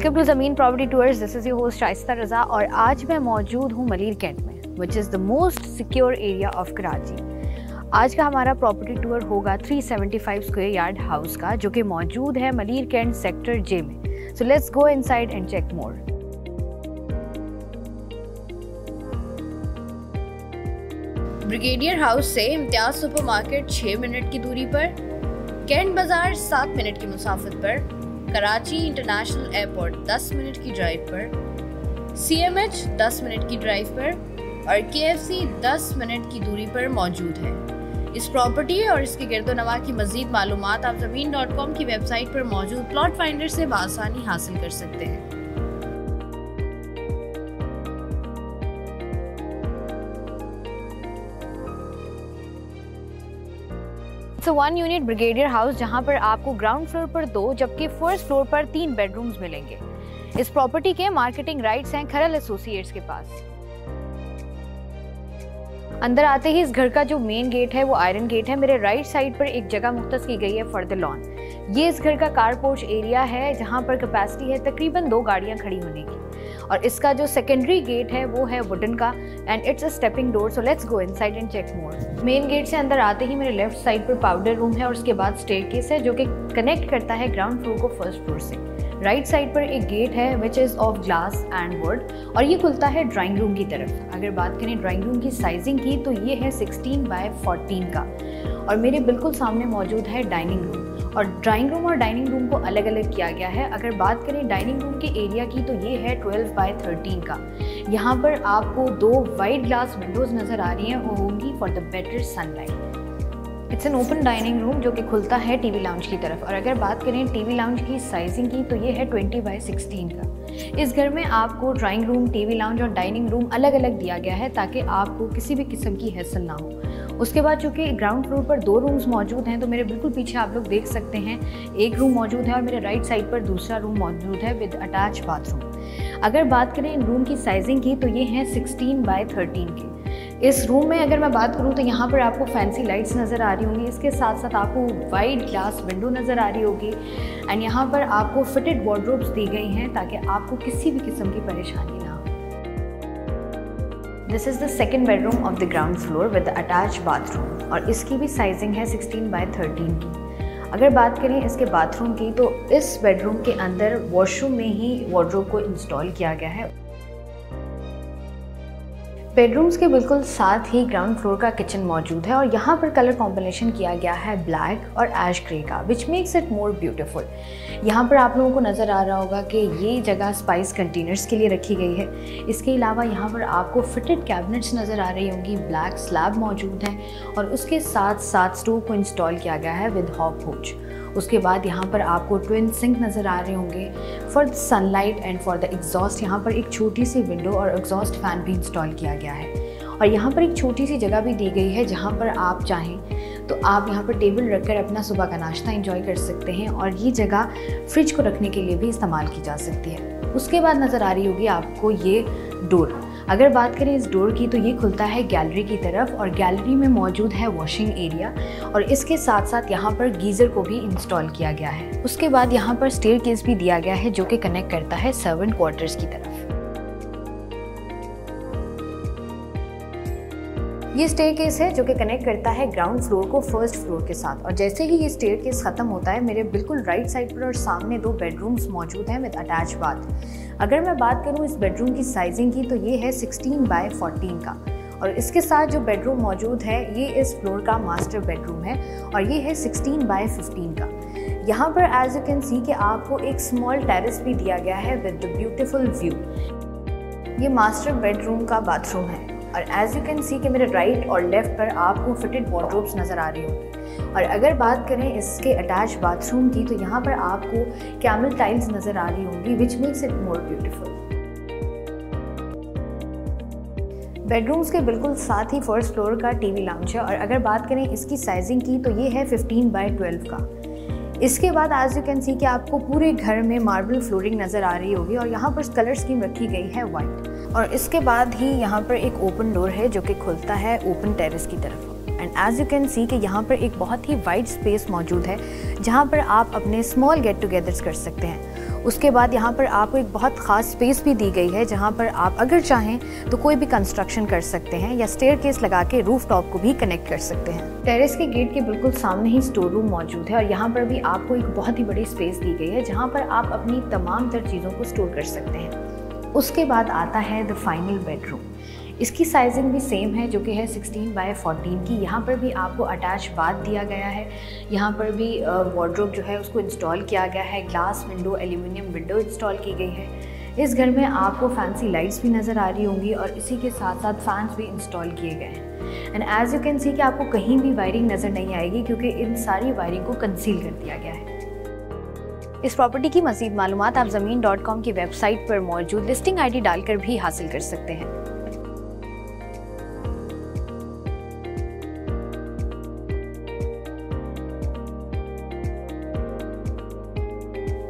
Welcome to Zameen property tours. This is your host Shaista Raza और आज मैं मौजूद हूँ मलीर कैंट में, which is the most secure area of Karachi. आज का हमारा प्रॉपर्टी टूर होगा 375 स्क्वायर यार्ड हाउस का, जो कि मौजूद है मलीर कैंट सेक्टर जे में। So let's go inside and check more. Brigadier house से इम्तियाज सुपरमार्केट 6 मिनट की दूरी पर, कैंट बाजार 7 मिनट की मुसाफत पर, कराची इंटरनेशनल एयरपोर्ट 10 मिनट की ड्राइव पर, CMH 10 मिनट की ड्राइव पर और KFC 10 मिनट की दूरी पर मौजूद है। इस प्रॉपर्टी और इसके गिरदोनवा की मज़ीद मालूमात आप ज़मीन.com की वेबसाइट पर मौजूद प्लॉट फाइंडर से बआसानी हासिल कर सकते हैं। It's a 1 unit brigadier house, जहां पर आपको ग्राउंड फ्लोर पर 2 जबकि फर्स्ट फ्लोर पर 3 बेडरूम्स मिलेंगे। इस प्रॉपर्टी के मार्केटिंग राइट्स हैं खरल एसोसिएट्स के पास। अंदर आते ही इस घर का जो मेन गेट है वो आयरन गेट है। मेरे राइट साइड पर एक जगह मुख्तस की गई है फॉर द लॉन। ये इस घर का कार पोर्च एरिया है, जहां पर कैपेसिटी है तकरीबन 2 गाड़ियां खड़ी होने की। और इसका जो सेकेंडरी गेट है वो है वुडन का and it's a stepping door. So let's go inside and check more. Main gate से अंदर आते ही मेरे लेफ्ट साइड पर पाउडर रूम है और उसके बाद स्टेयरकेस है, जो कि कनेक्ट करता है ग्राउंड फ्लोर को फर्स्ट फ्लोर से। राइट साइड पर एक गेट है which is of glass and would और ये खुलता है ड्राइंग रूम की तरफ। अगर बात करें ड्राइंग रूम की साइजिंग की तो ये है 16 बाय 14 का और मेरे बिल्कुल सामने मौजूद है डाइनिंग रूम। और ड्राइंग रूम और डाइनिंग रूम को अलग अलग किया गया है। अगर बात करें डाइनिंग रूम के एरिया की तो ये है 12 बाय 13 का। यहाँ पर आपको 2 वाइड ग्लास विंडोज़ नज़र आ रही हैं, वो होंगी for the better sunlight. It's an open dining room जो कि खुलता है टीवी लाउंज की तरफ। और अगर बात करें टीवी लाउंज की साइजिंग की तो ये है 20 बाय 16 का। इस घर में आपको ड्राइंग रूम, टीवी लाउंज और डाइनिंग रूम अलग अलग दिया गया है ताकि आपको किसी भी किस्म की हैसल ना हो। उसके बाद चूँकि ग्राउंड फ्लोर पर 2 रूम्स मौजूद हैं तो मेरे बिल्कुल पीछे आप लोग देख सकते हैं एक रूम मौजूद है और मेरे राइट साइड पर दूसरा रूम मौजूद है विद अटैच बाथरूम। अगर बात करें इन रूम की साइजिंग की तो ये हैं 16 बाय 13 के। इस रूम में अगर मैं बात करूं तो यहाँ पर आपको फैंसी लाइट्स नज़र आ रही होंगी, इसके साथ साथ आपको वाइड ग्लास विंडो नज़र आ रही होगी एंड यहाँ पर आपको फिटेड वार्डरोब्स दी गई हैं ताकि आपको किसी भी किस्म की परेशानी ना हो। This is the second bedroom of the ground floor with attach bathroom और इसकी भी साइजिंग है 16 बाय 13 की। अगर बात करें इसके बाथरूम की तो इस बेडरूम के अंदर वॉशरूम में ही वार्डरोब को इंस्टॉल किया गया है। बेडरूम्स के बिल्कुल साथ ही ग्राउंड फ्लोर का किचन मौजूद है और यहाँ पर कलर कॉम्बिनेशन किया गया है ब्लैक और ऐश ग्रे का, which makes it more beautiful. यहाँ पर आप लोगों को नज़र आ रहा होगा कि ये जगह स्पाइस कंटेनर्स के लिए रखी गई है। इसके अलावा यहाँ पर आपको फिटेड कैबिनेट्स नज़र आ रही होंगी, ब्लैक स्लैब मौजूद है और उसके साथ साथ स्टोव को इंस्टॉल किया गया है विद हॉब होच। उसके बाद यहाँ पर आपको ट्विन सिंक नज़र आ रहे होंगे for the sunlight and for the exhaust. यहाँ पर एक छोटी सी विंडो और एग्जॉस्ट फैन भी इंस्टॉल किया गया है और यहाँ पर एक छोटी सी जगह भी दी गई है जहाँ पर आप चाहें तो आप यहाँ पर टेबल रखकर अपना सुबह का नाश्ता एंजॉय कर सकते हैं और ये जगह फ्रिज को रखने के लिए भी इस्तेमाल की जा सकती है। उसके बाद नज़र आ रही होगी आपको ये डोर। अगर बात करें इस डोर की तो ये खुलता है गैलरी की तरफ और गैलरी में मौजूद है वॉशिंग एरिया और इसके साथ साथ यहाँ पर गीज़र को भी इंस्टॉल किया गया है। उसके बाद यहाँ पर स्टेयरकेस भी दिया गया है जो कि कनेक्ट करता है सर्वेंट क्वार्टर्स की तरफ। ये स्टेयरकेस है जो कि कनेक्ट करता है ग्राउंड फ्लोर को फर्स्ट फ्लोर के साथ और जैसे ही ये स्टेयरकेस ख़त्म होता है मेरे बिल्कुल राइट साइड पर और सामने 2 बेडरूम्स मौजूद हैं विद अटैच बाथ। अगर मैं बात करूं इस बेडरूम की साइजिंग की तो ये है 16 बाय 14 का और इसके साथ जो बेडरूम मौजूद है ये इस फ्लोर का मास्टर बेडरूम है और ये है 16 बाय 15 का। यहाँ पर एज यू कैन सी कि आपको एक स्मॉल टेरेस भी दिया गया है विद द ब्यूटीफुल व्यू। ये मास्टर बेडरूम का बाथरूम है और एज यू कैन सी कि मेरे राइट और लेफ्ट पर आपको फिटेड वार्डरोब्स नज़र आ रही होंगी। और अगर बात करें इसके अटैच बाथरूम की तो यहाँ पर आपको कैमल टाइल्स नज़र आ रही होंगी which makes it more beautiful. Bedrooms के बिल्कुल साथ ही फर्स्ट फ्लोर का टीवी लाउंज है और अगर बात करें इसकी साइजिंग की तो ये है 15 बाय 12 का। इसके बाद एज यू कैन सी कि आपको पूरे घर में मार्बल फ्लोरिंग नज़र आ रही होगी और यहाँ पर कलर स्कीम रखी गई है वाइट और इसके बाद ही यहाँ पर एक ओपन डोर है जो कि खुलता है ओपन टेरेस की तरफ। And as you can see कि यहाँ पर एक बहुत ही वाइड स्पेस मौजूद है जहाँ पर आप अपने स्मॉल गेट टुगेदर्स कर सकते हैं। उसके बाद यहाँ पर आपको एक बहुत ख़ास स्पेस भी दी गई है जहाँ पर आप अगर चाहें तो कोई भी कंस्ट्रक्शन कर सकते हैं या स्टेयरकेस लगा के रूफ टॉप को भी कनेक्ट कर सकते हैं। टेरेस के गेट के बिल्कुल सामने ही स्टोर रूम मौजूद है और यहाँ पर भी आपको एक बहुत ही बड़ी स्पेस दी गई है जहाँ पर आप अपनी तमाम तर चीज़ों को स्टोर कर सकते हैं। उसके बाद आता है द फाइनल बेडरूम। इसकी साइजिंग भी सेम है जो कि है 16x14 की। यहाँ पर भी आपको अटैच बाथ दिया गया है। यहाँ पर भी वार्डरोब जो है उसको इंस्टॉल किया गया है। Glass window, aluminium window install की गई है। इस घर में आपको फैंसी लाइट्स भी नज़र आ रही होंगी और इसी के साथ साथ फैंस भी इंस्टॉल किए गए हैं। And as you can see कि आपको कहीं भी वायरिंग नज़र नहीं आएगी क्योंकि इन सारी वायरिंग को कंसील कर दिया गया है। इस प्रॉपर्टी की मज़ीद मालूमात आप ज़मीन.com की वेबसाइट पर मौजूद लिस्टिंग ID डालकर भी हासिल कर सकते हैं।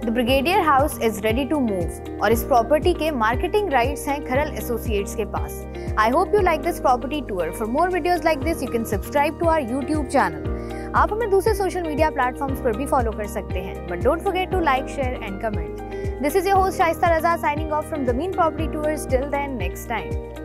The brigadier house is ready to move और इस प्रॉपर्टी के मार्केटिंग राइट्स हैं खरल एसोसिएट्स के पास। I hope you like this property tour. For more videos like this you can subscribe to our YouTube channel. आप हमें दूसरे सोशल मीडिया प्लेटफॉर्म्स पर भी फॉलो कर सकते हैं, but don't forget to like, share and comment. This is your host Shaista Raza signing off from Zameen property tours. Till then, next time.